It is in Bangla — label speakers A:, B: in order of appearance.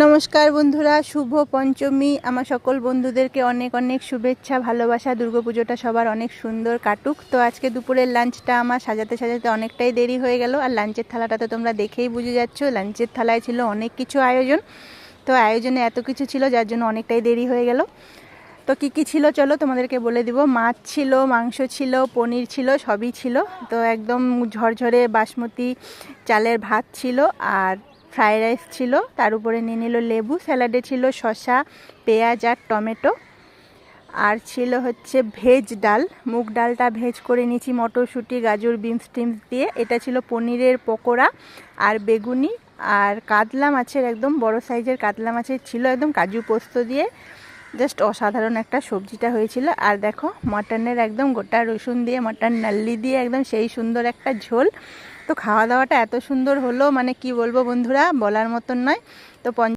A: নমস্কার বন্ধুরা, শুভ পঞ্চমী। আমার সকল বন্ধুদেরকে অনেক অনেক শুভেচ্ছা, ভালোবাসা। দুর্গাপুজোটা সবার অনেক সুন্দর কাটুক। তো আজকে দুপুরের লাঞ্চটা আমার সাজাতে সাজাতে অনেকটাই দেরি হয়ে গেল। আর লাঞ্চের থালাটা তো তোমরা দেখেই বুঝে যাচ্ছ, লাঞ্চের থালায় ছিল অনেক কিছু আয়োজন। তো আয়োজনে এত কিছু ছিল যার জন্য অনেকটাই দেরি হয়ে গেল। তো কী কী ছিল চলো তোমাদেরকে বলে দিব। মাছ ছিল, মাংস ছিল, পনির ছিল, সবই ছিল। তো একদম ঝরঝরে বাসমতি চালের ভাত ছিল, আর ফ্রাইড রাইস ছিল, তার উপরে নিয়ে নিল লেবু। স্যালাডে ছিল শসা, পেঁয়াজ আর টমেটো। আর ছিল হচ্ছে ভেজ ডাল, মুগ ডালটা ভেজ করে নিয়েছি মটরশুঁটি, গাজর, বিনস টিমস দিয়ে। এটা ছিল পনিরের পকোড়া আর বেগুনি। আর কাতলা মাছের, একদম বড় সাইজের কাতলা মাছের ছিল, একদম কাজু পোস্ত দিয়ে। জাস্ট অসাধারণ একটা সবজিটা হয়েছিল। আর দেখো মাটনের একদম গোটা রসুন দিয়ে, মাটন নাল্লি দিয়ে একদম সেই সুন্দর একটা ঝোল। তো খাওয়া দাওয়াটা এত সুন্দর হলো, মানে কি বলবো বন্ধুরা, বলার মতন নয়। তো